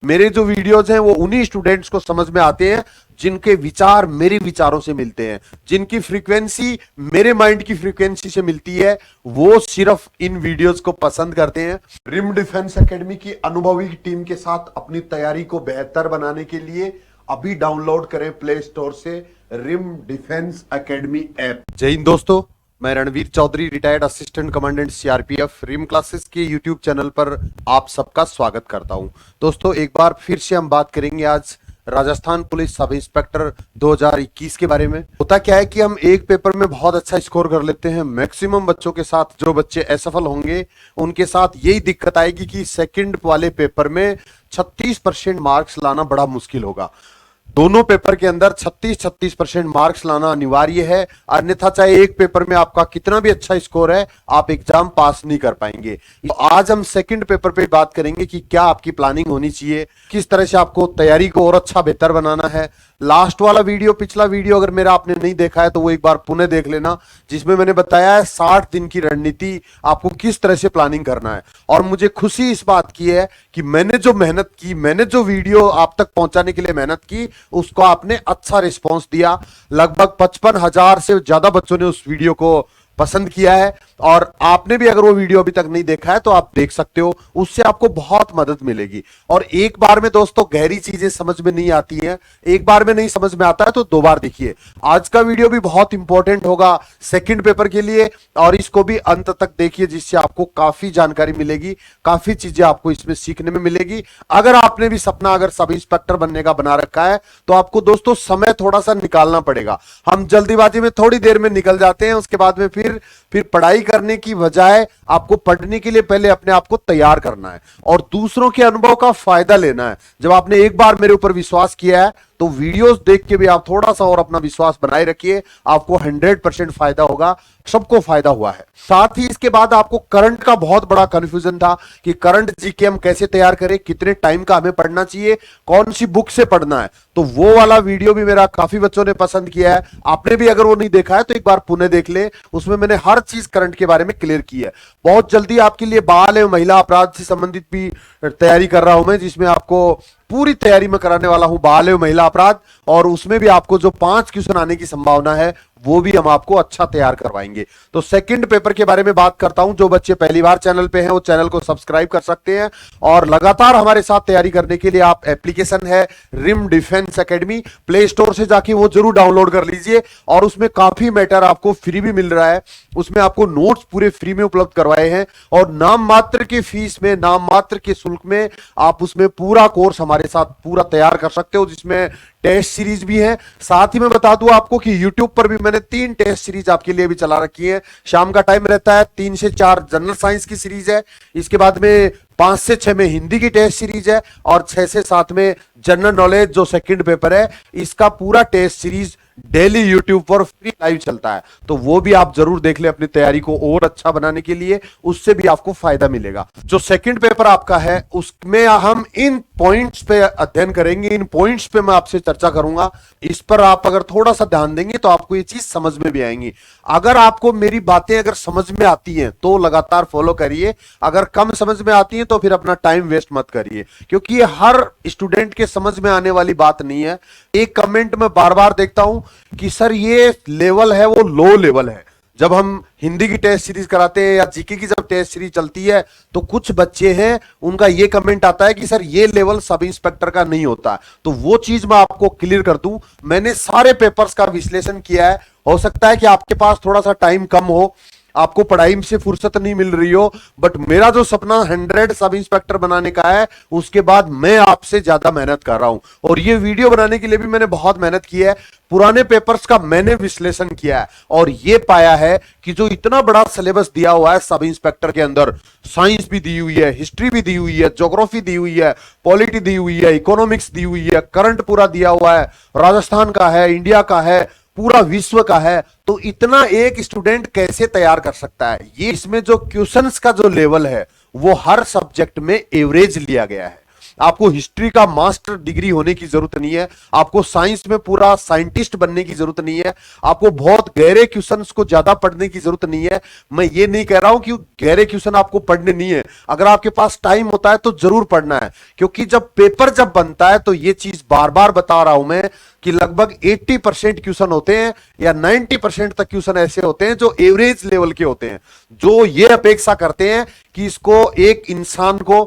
मेरे जो वीडियोज हैं वो उन्हीं स्टूडेंट्स को समझ में आते हैं जिनके विचार मेरे विचारों से मिलते हैं, जिनकी फ्रीक्वेंसी मेरे माइंड की फ्रीक्वेंसी से मिलती है, वो सिर्फ इन वीडियोस को पसंद करते हैं। रिम डिफेंस एकेडमी की अनुभवी टीम के साथ अपनी तैयारी को बेहतर बनाने के लिए अभी डाउनलोड करें प्ले स्टोर से रिम डिफेंस एकेडमी ऐप। जय हिंद दोस्तों, मैं Ranveer Chaudhary, retired assistant commandant CRPF, Rim classes के यूट्यूब चैनल पर आप सबका स्वागत करता हूं। दोस्तों, एक बार फिर से हम बात करेंगे आज राजस्थान पुलिस सब इंस्पेक्टर 2021 के बारे में। होता क्या है कि हम एक पेपर में बहुत अच्छा स्कोर कर लेते हैं। मैक्सिमम बच्चों के साथ, जो बच्चे असफल होंगे उनके साथ यही दिक्कत आएगी कि सेकंड वाले पेपर में 36% मार्क्स लाना बड़ा मुश्किल होगा। दोनों पेपर के अंदर 36% मार्क्स लाना अनिवार्य है, अन्यथा चाहे एक पेपर में आपका कितना भी अच्छा स्कोर है, आप एग्जाम पास नहीं कर पाएंगे। तो आज हम सेकंड पेपर पे बात करेंगे कि क्या आपकी प्लानिंग होनी चाहिए, किस तरह से आपको तैयारी को और अच्छा बेहतर बनाना है। लास्ट वाला वीडियो, पिछला वीडियो अगर मेरा आपने नहीं देखा है तो वो एक बार पुनः देख लेना, जिसमें मैंने बताया है 60 दिन की रणनीति आपको किस तरह से प्लानिंग करना है। और मुझे खुशी इस बात की है कि मैंने जो मेहनत की, मैंने जो वीडियो आप तक पहुंचाने के लिए मेहनत की, उसको आपने अच्छा रिस्पांस दिया। लगभग 55,000 से ज्यादा बच्चों ने उस वीडियो को पसंद किया है। और आपने भी अगर वो वीडियो अभी तक नहीं देखा है तो आप देख सकते हो, उससे आपको बहुत मदद मिलेगी। और एक बार में दोस्तों गहरी चीजें समझ में नहीं आती हैं, एक बार में नहीं समझ में आता है तो दो बार देखिए। आज का वीडियो भी बहुत इंपॉर्टेंट होगा सेकंड पेपर के लिए, और इसको भी अंत तक देखिए, जिससे आपको काफी जानकारी मिलेगी, काफी चीजें आपको इसमें सीखने में मिलेगी। अगर आपने भी सपना अगर सब इंस्पेक्टर बनने का बना रखा है तो आपको दोस्तों समय थोड़ा सा निकालना पड़ेगा। हम जल्दीबाजी में थोड़ी देर में निकल जाते हैं, उसके बाद में फिर पढ़ाई करने की बजाय आपको पढ़ने के लिए पहले अपने आप को तैयार करना है और दूसरों के अनुभव का फायदा लेना है। जब आपने एक बार मेरे ऊपर विश्वास किया है तो वीडियोस देख के भी आप थोड़ा सा और अपना विश्वास बनाए रखिए, आपको 100% फायदा होगा, सबको फायदा हुआ है। साथ ही इसके बाद आपको करंट का बहुत बड़ा कंफ्यूजन था कि करंट जीके हम कैसे तैयार करें, कितने टाइम का हमें पढ़ना चाहिए, कौन सी बुक से पढ़ना है। तो वो वाला वीडियो भी मेरा काफी बच्चों ने पसंद किया है। आपने भी अगर वो नहीं देखा है तो एक बार पुनः देख ले, उसमें मैंने हर चीज करंट के बारे में क्लियर की है। बहुत जल्दी आपके लिए बाल एवं महिला अपराध से संबंधित भी तैयारी कर रहा हूं मैं, जिसमें आपको पूरी तैयारी में कराने वाला हूं बाल एवं महिला अपराध, और उसमें भी आपको जो 5 क्वेश्चन आने की संभावना है वो भी हम आपको अच्छा तैयार करवाएंगे। तो सेकंड पेपर के बारे में बात करता हूं। जो बच्चे पहली बार चैनल पे हैं वो चैनल को सब्सक्राइब कर सकते हैं, और लगातार हमारे साथ तैयारी करने के लिए आप एप्लीकेशन है Rim defence academy, play store से जाके वो जरूर डाउनलोड कर लीजिए। और उसमें काफी मैटर आपको फ्री भी मिल रहा है, उसमें आपको नोट्स पूरे फ्री में उपलब्ध करवाए हैं, और नाम मात्र की फीस में, नाम मात्र के शुल्क में आप उसमें पूरा कोर्स हमारे साथ पूरा तैयार कर सकते हो, जिसमें टेस्ट सीरीज भी है। साथ ही मैं बता दूं आपको कि YouTube पर भी मैंने 3 टेस्ट सीरीज आपके लिए भी चला रखी है। शाम का टाइम रहता है, 3 से 4 जनरल साइंस की सीरीज है, इसके बाद में 5 से 6 में हिंदी की टेस्ट सीरीज है, और 6 से 7 में जनरल नॉलेज जो सेकंड पेपर है, इसका पूरा टेस्ट सीरीज डेली YouTube पर फ्री लाइव चलता है। तो वो भी आप जरूर देख ले अपनी तैयारी को और अच्छा बनाने के लिए, उससे भी आपको फायदा मिलेगा। जो सेकंड पेपर आपका है उसमें हम इन पॉइंट्स पे अध्ययन करेंगे, इन पॉइंट्स पे मैं आपसे चर्चा करूंगा। इस पर आप अगर थोड़ा सा ध्यान देंगे तो आपको ये चीज समझ में भी आएंगी। अगर आपको मेरी बातें अगर समझ में आती हैं तो लगातार फॉलो करिए, अगर कम समझ में आती हैं तो फिर अपना टाइम वेस्ट मत करिए, क्योंकि ये हर स्टूडेंट के समझ में आने वाली बात नहीं है। एक कमेंट में बार बार देखता हूं कि सर ये लेवल है वो लो लेवल है। जब हम हिंदी की टेस्ट सीरीज कराते हैं या जीके की जब टेस्ट सीरीज चलती है तो कुछ बच्चे हैं उनका ये कमेंट आता है कि सर ये लेवल सब इंस्पेक्टर का नहीं होता। तो वो चीज मैं आपको क्लियर कर दूं, मैंने सारे पेपर्स का विश्लेषण किया है। हो सकता है कि आपके पास थोड़ा सा टाइम कम हो, आपको पढ़ाई से फुर्सत नहीं मिल रही हो, बट मेरा जो सपना 100 सब इंस्पेक्टर बनाने का है, उसके बाद मैं आपसे ज्यादा मेहनत कर रहा हूं। और ये वीडियो बनाने के लिए भी मैंने बहुत मेहनत की है, पुराने पेपर्स का मैंने विश्लेषण किया है, और ये पाया है कि जो इतना बड़ा सिलेबस दिया हुआ है सब इंस्पेक्टर के अंदर, साइंस भी दी हुई है, हिस्ट्री भी दी हुई है, ज्योग्राफी दी हुई है, पॉलिटी दी हुई है, इकोनॉमिक्स दी हुई है, करंट पूरा दिया हुआ है, राजस्थान का है, इंडिया का है, पूरा विश्व का है। तो इतना एक स्टूडेंट कैसे तैयार कर सकता है? ये इसमें जो क्वेश्चंस का जो लेवल है वो हर सब्जेक्ट में एवरेज लिया गया है। आपको हिस्ट्री का मास्टर डिग्री होने की जरूरत नहीं है, आपको साइंस में पूरा साइंटिस्ट बनने की जरूरत नहीं है, आपको बहुत गहरे क्वेश्चंस को ज्यादा पढ़ने की जरूरत नहीं है। मैं ये नहीं कह रहा हूं कि गहरे क्वेश्चन आपको पढ़ने नहीं है, अगर आपके पास टाइम होता है तो जरूर पढ़ना है, क्योंकि जब पेपर जब बनता है तो ये चीज बार बार बता रहा हूं मैं कि लगभग 80% क्वेश्चन होते हैं या 90% तक क्वेश्चन ऐसे होते हैं जो एवरेज लेवल के होते हैं, जो ये अपेक्षा करते हैं कि इसको एक इंसान को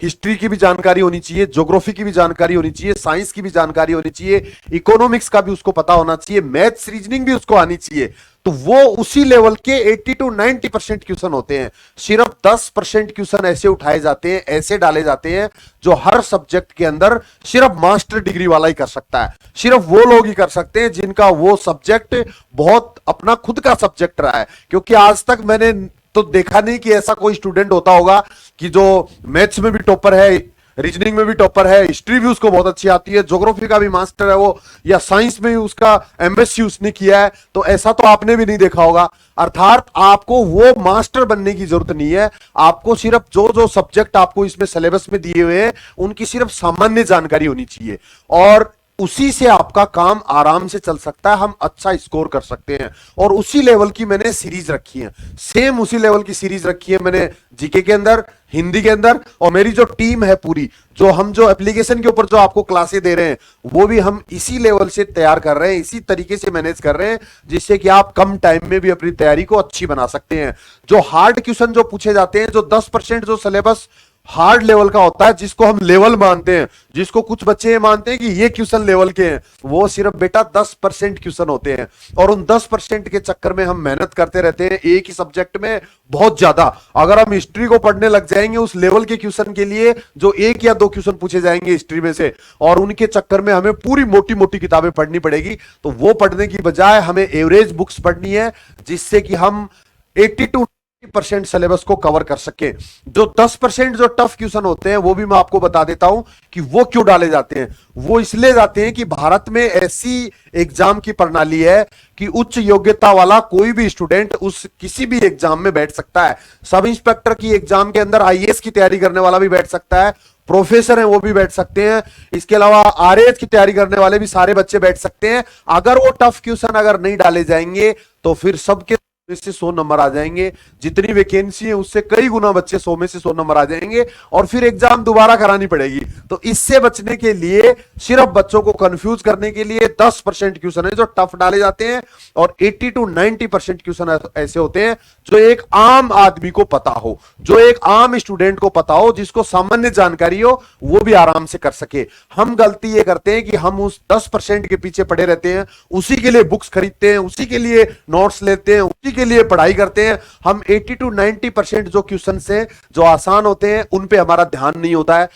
हिस्ट्री की भी जानकारी होनी चाहिए, ज्योग्राफी की भी जानकारी होनी चाहिए, साइंस की भी जानकारी होनी चाहिए, इकोनॉमिक्स का भी उसको पता होना चाहिए, मैथ्स रीजनिंग भी उसको आनी चाहिए। तो वो उसी लेवल के 80 to 90% क्वेश्चन होते हैं। सिर्फ 10% क्वेश्चन ऐसे उठाए जाते हैं, ऐसे डाले जाते हैं जो हर सब्जेक्ट के अंदर सिर्फ मास्टर डिग्री वाला ही कर सकता है, सिर्फ वो लोग ही कर सकते हैं जिनका वो सब्जेक्ट बहुत अपना खुद का सब्जेक्ट रहा है। क्योंकि आज तक मैंने तो देखा नहीं कि ऐसा कोई स्टूडेंट होता होगा कि जो मैथ्स में भी टॉपर है, रीजनिंग में भी टॉपर है, हिस्ट्री भी उसको बहुत अच्छी आती है, ज्योग्राफी का भी मास्टर है वो, या साइंस में भी उसका एमएससी उसने किया है, तो ऐसा तो आपने भी नहीं देखा होगा। अर्थात आपको वो मास्टर बनने की जरूरत नहीं है, आपको सिर्फ जो जो सब्जेक्ट आपको इसमें सिलेबस में दिए हुए हैं उनकी सिर्फ सामान्य जानकारी होनी चाहिए, और उसी से आपका काम आराम से चल सकता है, हम अच्छा स्कोर कर सकते हैं। और उसी लेवल की मैंने सीरीज रखी है, सेम उसी लेवल की सीरीज रखी है मैंने जीके के अंदर, हिंदी के अंदर, और मेरी जो टीम है पूरी, जो एप्लीकेशन के ऊपर जो आपको क्लासें दे रहे हैं वो भी हम इसी लेवल से तैयार कर रहे हैं, इसी तरीके से मैनेज कर रहे हैं, जिससे कि आप कम टाइम में भी अपनी तैयारी को अच्छी बना सकते हैं। जो हार्ड क्वेश्चन जो पूछे जाते हैं, जो 10% जो सिलेबस हार्ड लेवल का होता है, जिसको हम लेवल मानते हैं, जिसको कुछ बच्चे मानते हैं कि ये क्वेश्चन लेवल के हैं, वो सिर्फ बेटा 10% क्वेश्चन होते हैं। और उन 10% के चक्कर में हम मेहनत करते रहते हैं एक ही सब्जेक्ट में बहुत ज्यादा। अगर हम हिस्ट्री को पढ़ने लग जाएंगे उस लेवल के क्वेश्चन के लिए, जो 1 या 2 क्वेश्चन पूछे जाएंगे हिस्ट्री में से, और उनके चक्कर में हमें पूरी मोटी मोटी किताबें पढ़नी पड़ेगी, तो वो पढ़ने की बजाय हमें एवरेज बुक्स पढ़नी है, जिससे कि हम 80 to 90% सिलेबस को कवर कर सके। जो 10% जो टफ क्वेश्चन होते हैं वो भी मैं आपको बता देता हूं कि वो क्यों डाले जाते हैं। वो इसलिए जाते हैं कि भारत में ऐसी एग्जाम की प्रणाली है कि उच्च योग्यता वाला कोई भी स्टूडेंट उस किसी भी एग्जाम में बैठ सकता है। सब इंस्पेक्टर की एग्जाम के अंदर आईएएस की तैयारी करने वाला भी बैठ सकता है, प्रोफेसर हैं वो भी बैठ सकते हैं, इसके अलावा आरएएस की तैयारी करने वाले भी सारे बच्चे बैठ सकते हैं। अगर वो टफ क्वेश्चन अगर नहीं डाले जाएंगे तो फिर सबके से 100 नंबर आ जाएंगे, जितनी वैकेंसी है उससे कई गुना बच्चे 100 में से 100 नंबर आ जाएंगे, और फिर एग्जाम दोबारा करानी पड़ेगी। तो इससे बचने के लिए, सिर्फ बच्चों को कंफ्यूज करने के लिए 10% क्वेश्चन है जो टफ डाले जाते हैं, और 80 to 90% क्वेश्चन ऐसे होते हैं जो एक आम आदमी को पता हो, जो एक आम स्टूडेंट को पता हो, जिसको सामान्य जानकारी हो, वो भी आराम से कर सके। हम गलती ये करते हैं कि हम उस 10% के पीछे पड़े रहते हैं, उसी के लिए बुक्स खरीदते हैं, उसी के लिए नोट्स लेते हैं, उसी के लिए पढ़ाई करते हैं। हम 80 to 90% जो क्वेश्चन से जो आसान होते हैं उन पे हमारा ध्यान नहीं होता है।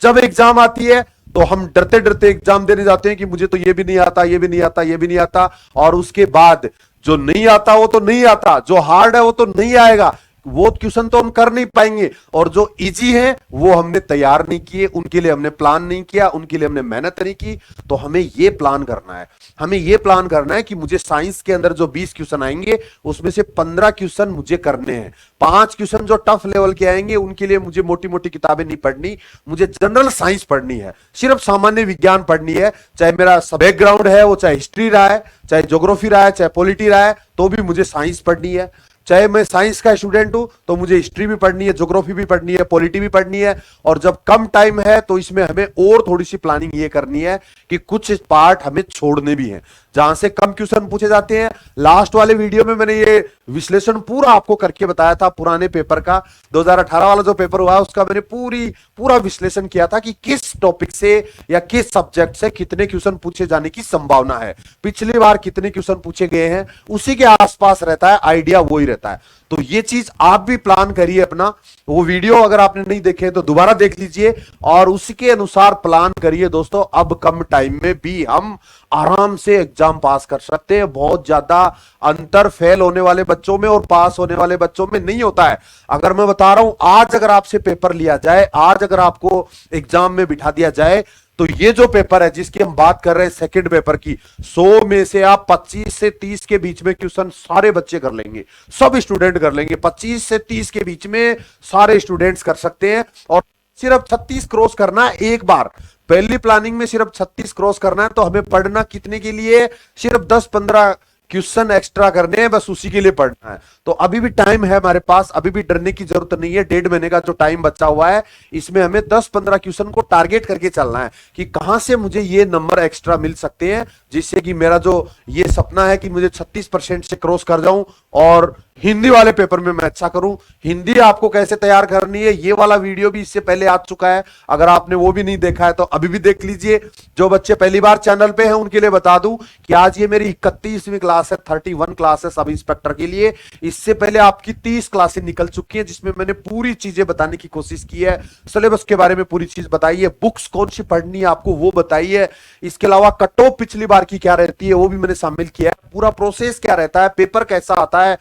जब एग्जाम आती है तो हम डरते डरते एग्जाम देने जाते हैं कि मुझे तो ये भी नहीं आता, ये भी नहीं आता, ये भी नहीं आता, और उसके बाद जो नहीं आता वो तो नहीं आता, जो हार्ड है वो तो नहीं आएगा, वो क्वेश्चन तो हम कर नहीं पाएंगे, और जो इजी है वो हमने तैयार नहीं किए, उनके लिए हमने प्लान नहीं किया, उनके लिए हमने मेहनत नहीं की। तो हमें ये प्लान करना है, हमें ये प्लान करना है कि मुझे साइंस के अंदर जो 20 क्वेश्चन आएंगे उसमें से 15 क्वेश्चन मुझे करने हैं, 5 क्वेश्चन जो टफ लेवल के आएंगे उनके लिए मुझे मोटी मोटी किताबें नहीं पढ़नी, मुझे जनरल साइंस पढ़नी है, सिर्फ सामान्य विज्ञान पढ़नी है। चाहे मेरा बैकग्राउंड है वो चाहे हिस्ट्री रहा है, चाहे ज्योग्राफी रहा है, चाहे पॉलिटी रहा है, तो भी मुझे साइंस पढ़नी है। चाहे मैं साइंस का स्टूडेंट हूं तो मुझे हिस्ट्री भी पढ़नी है, ज्योग्राफी भी पढ़नी है, पॉलिटी भी पढ़नी है। और जब कम टाइम है तो इसमें हमें और थोड़ी सी प्लानिंग ये करनी है कि कुछ पार्ट हमें छोड़ने भी हैं, जहां से कम क्वेश्चन पूछे जाते हैं। लास्ट वाले वीडियो में मैंने ये विश्लेषण पूरा आपको करके बताया था, पुराने पेपर का 2018 वाला जो पेपर हुआ उसका मैंने पूरा विश्लेषण किया था कि किस टॉपिक से या किस सब्जेक्ट से कितने क्वेश्चन पूछे जाने की संभावना है, पिछली बार कितने क्वेश्चन पूछे गए हैं, उसी के आसपास रहता है, आइडिया वही रहता है। तो ये चीज आप भी प्लान करिए अपना। वो वीडियो अगर आपने नहीं देखे तो दोबारा देख लीजिए और उसके अनुसार प्लान करिए दोस्तों। अब कम टाइम में भी हम आराम से एग्जाम पास कर सकते हैं। बहुत ज्यादा अंतर फेल होने वाले बच्चों में और पास होने वाले बच्चों में नहीं होता है। अगर मैं बता रहा हूं, आज अगर आपसे पेपर लिया जाए, आज अगर आपको एग्जाम में बिठा दिया जाए, तो ये जो पेपर है जिसकी हम बात कर रहे हैं सेकंड पेपर की, 100 में से आप 25 से 30 के बीच में क्वेश्चन सारे बच्चे कर लेंगे, सब स्टूडेंट कर लेंगे। 25 से 30 के बीच में सारे स्टूडेंट्स कर सकते हैं। और सिर्फ 36 क्रॉस करना है एक बार। पहली प्लानिंग में सिर्फ 36 क्रॉस करना है, तो हमें पढ़ना कितने के लिए? सिर्फ 10-15 क्वेश्चन एक्स्ट्रा करने हैं, बस उसी के लिए पढ़ना है। तो अभी भी टाइम है हमारे पास, अभी भी डरने की जरूरत नहीं है। 1.5 महीने का जो टाइम बचा हुआ है, इसमें हमें 10-15 क्वेश्चन को टारगेट करके चलना है कि कहां से मुझे ये नंबर एक्स्ट्रा मिल सकते हैं, जिससे कि मेरा जो ये सपना है कि मुझे 36% से क्रॉस कर जाऊं और हिंदी वाले पेपर में मैं अच्छा करूं। हिंदी आपको कैसे तैयार करनी है, ये वाला वीडियो भी इससे पहले आ चुका है, अगर आपने वो भी नहीं देखा है तो अभी भी देख लीजिए। जो बच्चे पहली बार चैनल पे हैं उनके लिए बता दूं कि आज ये मेरी 31वीं क्लास है, 31 क्लास है सब इंस्पेक्टर के लिए। इससे पहले आपकी 30 क्लासें निकल चुकी हैं, जिसमें मैंने पूरी चीजें बताने की कोशिश की है, सिलेबस के बारे में पूरी चीज बताई है, बुक्स कौन सी पढ़नी है आपको वो बताई है। इसके अलावा कट ऑफ पिछली बार की क्या रहती है वो भी मैंने शामिल किया है, पूरा प्रोसेस क्या रहता है, पेपर कैसा आता है,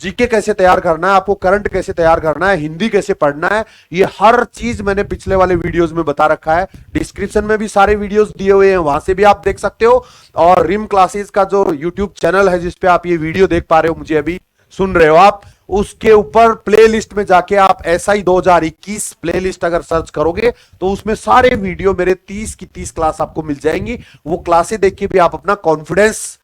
जीके कैसे तैयार करना है, आपको करंट कैसे तैयार करना है, हिंदी कैसे पढ़ना है, ये हर चीज मैंने पिछले वाले वीडियोस में बता रखा है। डिस्क्रिप्शन में भी सारे वीडियोस दिए हुए हैं, वहां से भी आप देख सकते हो। और रिम क्लासेस का जो यूट्यूब चैनल है जिसपे आप ये वीडियो देख पा रहे हो, मुझे अभी सुन रहे हो आप, उसके ऊपर प्लेलिस्ट में जाके आप SI 2021 प्लेलिस्ट अगर सर्च करोगे तो उसमें सारे वीडियो मेरे 30 की 30 क्लास आपको मिल जाएंगी। वो क्लासें देख के भी आप अपना कॉन्फिडेंस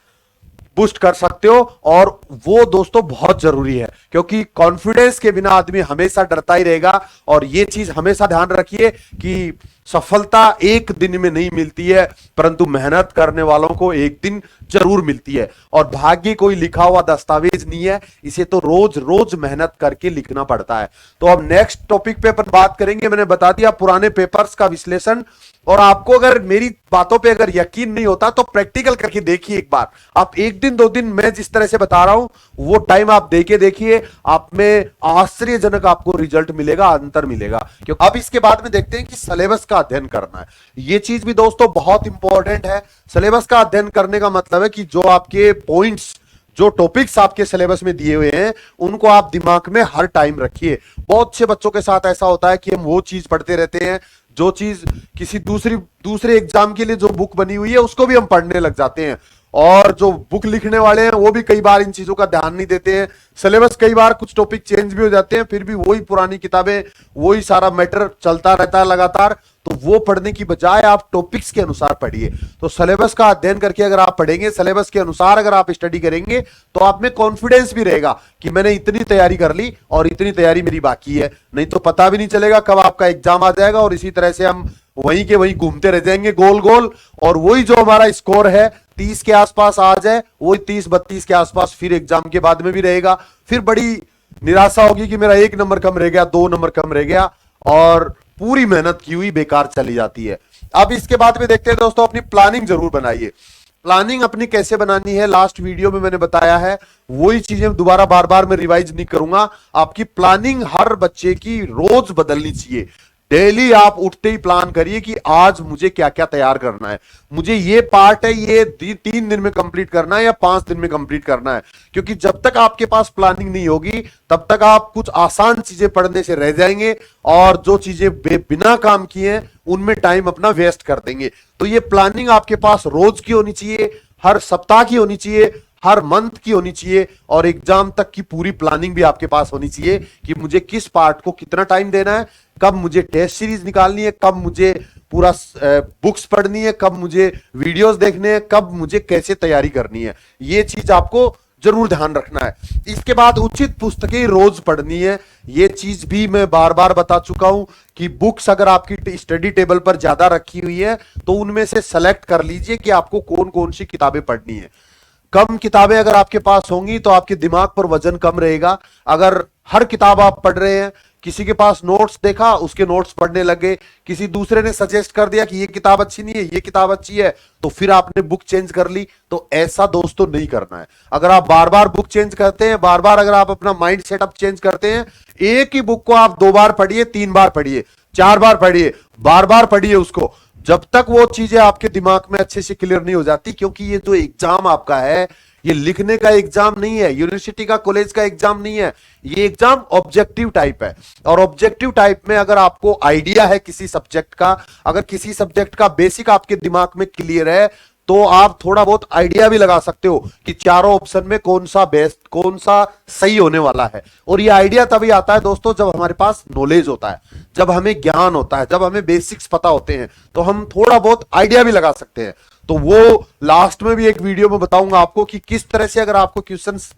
बूस्ट कर सकते हो, और वो दोस्तों बहुत जरूरी है, क्योंकि कॉन्फिडेंस के बिना आदमी हमेशा डरता ही रहेगा। और ये चीज हमेशा ध्यान रखिए कि सफलता एक दिन में नहीं मिलती है, परंतु मेहनत करने वालों को एक दिन जरूर मिलती है। और भाग्य कोई लिखा हुआ दस्तावेज नहीं है, इसे तो रोज रोज मेहनत करके लिखना पड़ता है। तो अब नेक्स्ट टॉपिक पे अपन बात करेंगे। मैंने बता दिया पुराने पेपर्स का विश्लेषण, और आपको अगर मेरी बातों पे अगर यकीन नहीं होता तो प्रैक्टिकल करके देखिए एक बार। आप 1 दिन 2 दिन मैं जिस तरह से बता रहा हूं वो टाइम आप देके देखिए, आप में आश्चर्यजनक आपको रिजल्ट मिलेगा, अंतर मिलेगा। क्योंकि अब इसके बाद में देखते हैं कि सिलेबस का अध्ययन करना है। ये चीज भी दोस्तों बहुत इंपॉर्टेंट है। सिलेबस का अध्ययन करने का मतलब है कि जो आपके पॉइंट्स, जो टॉपिक्स आपके सिलेबस में दिए हुए हैं, उनको आप दिमाग में हर टाइम रखिए। बहुत से बच्चों के साथ ऐसा होता है कि हम वो चीज पढ़ते रहते हैं जो चीज किसी दूसरे एग्जाम के लिए जो बुक बनी हुई है उसको भी हम पढ़ने लग जाते हैं, और जो बुक लिखने वाले हैं वो भी कई बार इन चीजों का ध्यान नहीं देते हैं। सिलेबस कई बार कुछ टॉपिक चेंज भी हो जाते हैं, फिर भी वही पुरानी किताबें, वही सारा मैटर चलता रहता है लगातार। तो वो पढ़ने की बजाय आप टॉपिक्स के अनुसार पढ़िए। तो सिलेबस का अध्ययन करके अगर आप पढ़ेंगे, सिलेबस के अनुसार अगर आप स्टडी करेंगे, तो आप में कॉन्फिडेंस भी रहेगा कि मैंने इतनी तैयारी कर ली और इतनी तैयारी मेरी बाकी है। नहीं तो पता भी नहीं चलेगा कब आपका एग्जाम आ जाएगा, और इसी तरह से हम वहीं के वहीं घूमते रह जाएंगे गोल गोल। और वही जो हमारा स्कोर है 30 के आसपास आ जाए, वही 30-32 के आसपास फिर एग्जाम के बाद में भी रहेगा। फिर बड़ी निराशा होगी कि मेरा 1 नंबर कम रह गया, 2 नंबर कम रह गया, और पूरी मेहनत की हुई बेकार चली जाती है। अब इसके बाद में देखते हैं दोस्तों, अपनी प्लानिंग जरूर बनाइए। प्लानिंग अपनी कैसे बनानी है लास्ट वीडियो में मैंने बताया है, वही चीजें दोबारा बार बार मैं रिवाइज नहीं करूंगा। आपकी प्लानिंग हर बच्चे की रोज बदलनी चाहिए। डेली आप उठते ही प्लान करिए कि आज मुझे क्या क्या तैयार करना है, मुझे ये पार्ट है ये 3 दिन में कंप्लीट करना है या 5 दिन में कंप्लीट करना है। क्योंकि जब तक आपके पास प्लानिंग नहीं होगी तब तक आप कुछ आसान चीजें पढ़ने से रह जाएंगे, और जो चीजें बिना काम किए उनमें टाइम अपना वेस्ट कर देंगे। तो ये प्लानिंग आपके पास रोज की होनी चाहिए, हर सप्ताह की होनी चाहिए, हर मंथ की होनी चाहिए, और एग्जाम तक की पूरी प्लानिंग भी आपके पास होनी चाहिए कि मुझे किस पार्ट को कितना टाइम देना है, कब मुझे टेस्ट सीरीज निकालनी है, कब मुझे पूरा बुक्स पढ़नी है, कब मुझे वीडियोस देखने हैं, कब मुझे कैसे तैयारी करनी है। ये चीज आपको जरूर ध्यान रखना है। इसके बाद उचित पुस्तकें रोज पढ़नी है। ये चीज भी मैं बार बार बता चुका हूं कि बुक्स अगर आपकी स्टडी टेबल पर ज्यादा रखी हुई है तो उनमें से सेलेक्ट कर लीजिए कि आपको कौन कौन सी किताबें पढ़नी है। कम किताबें अगर आपके पास होंगी तो आपके दिमाग पर वजन कम रहेगा। अगर हर किताब आप पढ़ रहे हैं, किसी के पास नोट्स देखा उसके नोट्स पढ़ने लगे, किसी दूसरे ने सजेस्ट कर दिया कि ये किताब अच्छी नहीं है ये किताब अच्छी है, तो फिर आपने बुक चेंज कर ली, तो ऐसा दोस्तों नहीं करना है। अगर आप बार बार बुक चेंज करते हैं, बार बार अगर आप अपना माइंड सेटअप चेंज करते हैं, एक ही बुक को आप 2 बार पढ़िए, 3 बार पढ़िए, 4 बार पढ़िए, बार बार पढ़िए उसको, जब तक वो चीजें आपके दिमाग में अच्छे से क्लियर नहीं हो जाती। क्योंकि ये जो एग्जाम आपका है ये लिखने का एग्जाम नहीं है, यूनिवर्सिटी का कॉलेज का एग्जाम नहीं है, ये एग्जाम ऑब्जेक्टिव टाइप है। और ऑब्जेक्टिव टाइप में अगर आपको आइडिया है किसी सब्जेक्ट का, अगर किसी सब्जेक्ट का बेसिक आपके दिमाग में क्लियर है, तो आप थोड़ा बहुत आइडिया भी लगा सकते हो कि चारों ऑप्शन में कौन सा बेस्ट, कौन सा सही होने वाला है। और ये आइडिया तभी आता है दोस्तों जब हमारे पास नॉलेज होता है, जब हमें ज्ञान होता है, जब हमें बेसिक्स पता होते हैं, तो हम थोड़ा बहुत आइडिया भी लगा सकते हैं। तो वो लास्ट में भी एक वीडियो में बताऊंगा आपको कि किस तरह से अगर आपको क्वेश्चंस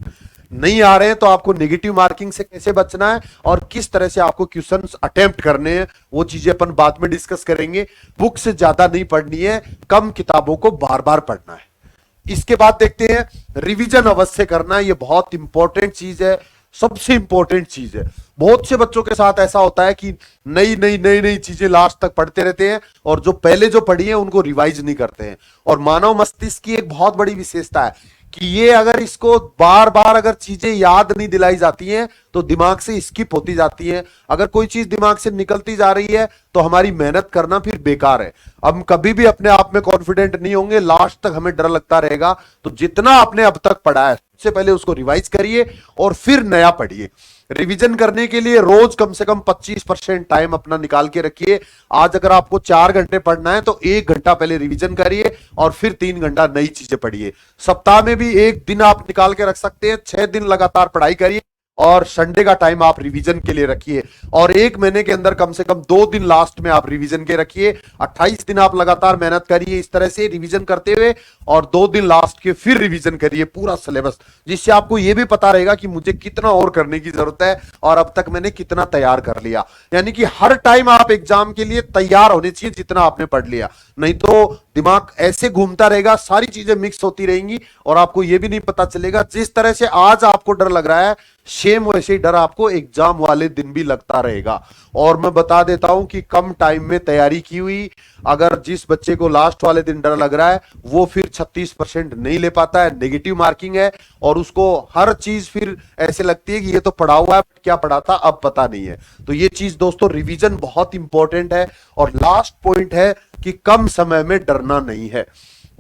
नहीं आ रहे हैं तो आपको नेगेटिव मार्किंग से कैसे बचना है और किस तरह से आपको क्वेश्चंस अटेम्प्ट करने हैं, वो चीजें अपन बाद में डिस्कस करेंगे। बुक से ज्यादा नहीं पढ़नी है, कम किताबों को बार बार पढ़ना है। इसके बाद देखते हैं रिवीजन अवश्य करना है, ये बहुत इंपॉर्टेंट चीज है, सबसे इंपॉर्टेंट चीज है। बहुत से बच्चों के साथ ऐसा होता है कि नई नई नई नई चीजें लास्ट तक पढ़ते रहते हैं और जो पहले जो पढ़ी है उनको रिवाइज नहीं करते हैं। और मानव मस्तिष्क की एक बहुत बड़ी विशेषता है कि ये अगर इसको बार बार अगर चीजें याद नहीं दिलाई जाती हैं तो दिमाग से स्किप होती जाती है। अगर कोई चीज दिमाग से निकलती जा रही है तो हमारी मेहनत करना फिर बेकार है। हम कभी भी अपने आप में कॉन्फिडेंट नहीं होंगे, लास्ट तक हमें डर लगता रहेगा। तो जितना आपने अब तक पढ़ा है सबसे पहले उसको रिवाइज करिए और फिर नया पढ़िए। रिवीजन करने के लिए रोज कम से कम 25% टाइम अपना निकाल के रखिए। आज अगर आपको 4 घंटे पढ़ना है तो 1 घंटा पहले रिवीजन करिए और फिर 3 घंटा नई चीजें पढ़िए। सप्ताह में भी 1 दिन आप निकाल के रख सकते हैं, 6 दिन लगातार पढ़ाई करिए और संडे का टाइम आप रिवीजन के लिए रखिए। और 1 महीने के अंदर कम से कम 2 दिन लास्ट में आप रिवीजन के रखिए। 28 दिन आप लगातार मेहनत करिए इस तरह से रिवीजन करते हुए और 2 दिन लास्ट के फिर रिवीजन करिए पूरा सिलेबस, जिससे आपको यह भी पता रहेगा कि मुझे कितना और करने की जरूरत है और अब तक मैंने कितना तैयार कर लिया। यानी कि हर टाइम आप एग्जाम के लिए तैयार होने चाहिए जितना आपने पढ़ लिया, नहीं तो दिमाग ऐसे घूमता रहेगा, सारी चीजें मिक्स होती रहेंगी और आपको यह भी नहीं पता चलेगा। जिस तरह से आज आपको डर लग रहा है सेम वैसे ही डर आपको एग्जाम वाले दिन भी लगता रहेगा। और मैं बता देता हूं कि कम टाइम में तैयारी की हुई, अगर जिस बच्चे को लास्ट वाले दिन डर लग रहा है वो फिर 36% नहीं ले पाता है, नेगेटिव मार्किंग है और उसको हर चीज फिर ऐसे लगती है कि ये तो पढ़ा हुआ है, क्या पढ़ा था अब पता नहीं है। तो ये चीज दोस्तों रिवीजन बहुत इंपॉर्टेंट है। और लास्ट पॉइंट है कि कम समय में डरना नहीं है।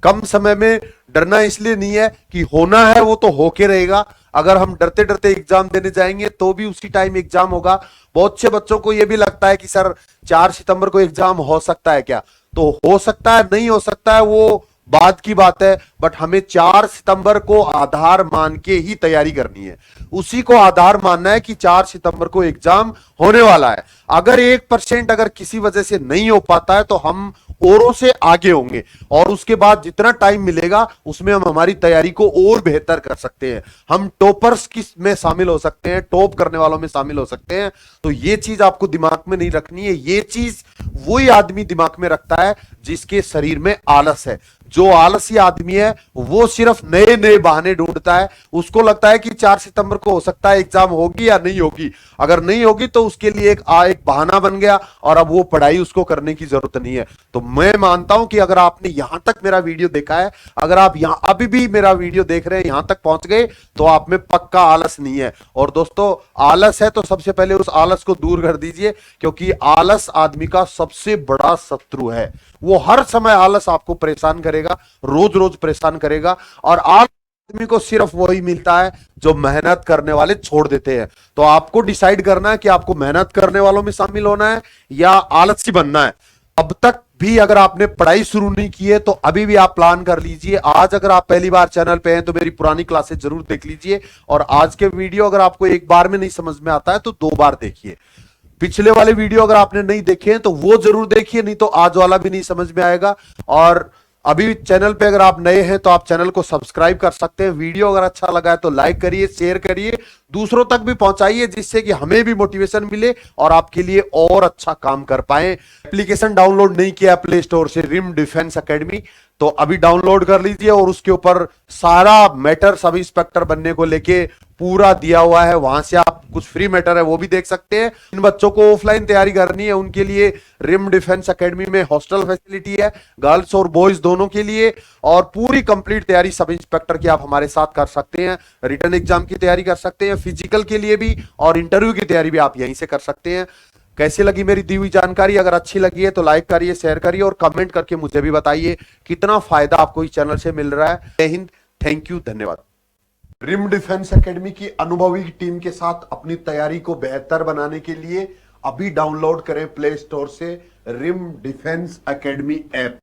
कम समय में डरना इसलिए नहीं है कि होना है वो तो होके रहेगा। अगर हम डरते डरते एग्जाम देने जाएंगे तो भी उसी टाइम एग्जाम होगा। बहुत से बच्चों को यह भी लगता है कि सर 4 सितंबर को एग्जाम हो सकता है क्या, तो हो सकता है, नहीं हो सकता है, वो बाद की बात है। बट हमें 4 सितंबर को आधार मान के ही तैयारी करनी है। उसी को आधार मानना है कि 4 सितंबर को एग्जाम होने वाला है। अगर 1% अगर किसी वजह से नहीं हो पाता है तो हम औरों से आगे होंगे और उसके बाद जितना टाइम मिलेगा उसमें हम हमारी तैयारी को और बेहतर कर सकते हैं। हम टॉपर्स की में शामिल हो सकते हैं, टॉप करने वालों में शामिल हो सकते हैं। तो ये चीज आपको दिमाग में नहीं रखनी है। ये चीज वही आदमी दिमाग में रखता है जिसके शरीर में आलस है। जो आलसी आदमी है वो सिर्फ नए नए बहाने ढूंढता है। उसको लगता है कि 4 सितंबर को हो सकता है एग्जाम होगी या नहीं होगी। अगर नहीं होगी तो उसके लिए एक बहाना बन गया और अब वो पढ़ाई उसको करने की जरूरत नहीं है। तो मैं मानता हूं कि अगर आपने यहां तक मेरा वीडियो देखा है, अगर आप यहां अभी भी मेरा वीडियो देख रहे हैं, यहां तक पहुंच गए, तो आप में पक्का आलस नहीं है। और दोस्तों आलस है तो सबसे पहले उस आलस को दूर कर दीजिए, क्योंकि आलस आदमी का सबसे बड़ा शत्रु है। वो हर समय आलस आपको परेशान करेगा, रोज रोज परेशान करेगा। और आदमी को सिर्फ वही मिलता है जो मेहनत करने वाले छोड़ देते हैं। तो आपको डिसाइड करना है कि आपको मेहनत करने वालों में शामिल होना है या आलसी बनना है। अब तक भी अगर आपने पढ़ाई शुरू नहीं की है तो अभी भी आप प्लान कर लीजिए। आज अगर आप पहली बार चैनल पे हैं तो मेरी पुरानी क्लासेस जरूर देख लीजिए। और आज के वीडियो अगर आपको एक बार में नहीं समझ में आता है तो 2 बार देखिए। पिछले वाले वीडियो अगर आपने नहीं देखे हैं तो वो जरूर देखिए, नहीं तो आज वाला भी नहीं समझ में आएगा। और अभी चैनल पे अगर आप नए हैं तो आप चैनल को सब्सक्राइब कर सकते हैं। वीडियो अगर अच्छा लगा है तो लाइक करिए, शेयर करिए, दूसरों तक भी पहुंचाइए, जिससे कि हमें भी मोटिवेशन मिले और आपके लिए और अच्छा काम कर पाए। एप्लीकेशन डाउनलोड नहीं किया प्ले स्टोर से, रिम डिफेंस एकेडमी, तो अभी डाउनलोड कर लीजिए और उसके ऊपर सारा मैटर सब इंस्पेक्टर बनने को लेके पूरा दिया हुआ है। वहां से आप कुछ फ्री मैटर है वो भी देख सकते हैं। इन बच्चों को ऑफलाइन तैयारी करनी है उनके लिए रिम डिफेंस एकेडमी में हॉस्टल फैसिलिटी है, गर्ल्स और बॉयज दोनों के लिए। और पूरी कंप्लीट तैयारी सब इंस्पेक्टर की आप हमारे साथ कर सकते हैं। रिटन एग्जाम की तैयारी कर सकते हैं, फिजिकल के लिए भी, और इंटरव्यू की तैयारी भी आप यहीं से कर सकते हैं। कैसी लगी मेरी दी हुई जानकारी? अगर अच्छी लगी है तो लाइक करिए, शेयर करिए और कमेंट करके मुझे भी बताइए कितना फायदा आपको इस चैनल से मिल रहा है। जय हिंद, थैंक यू, धन्यवाद। रिम डिफेंस एकेडमी की अनुभवी टीम के साथ अपनी तैयारी को बेहतर बनाने के लिए अभी डाउनलोड करें प्ले स्टोर से रिम डिफेंस एकेडमी ऐप।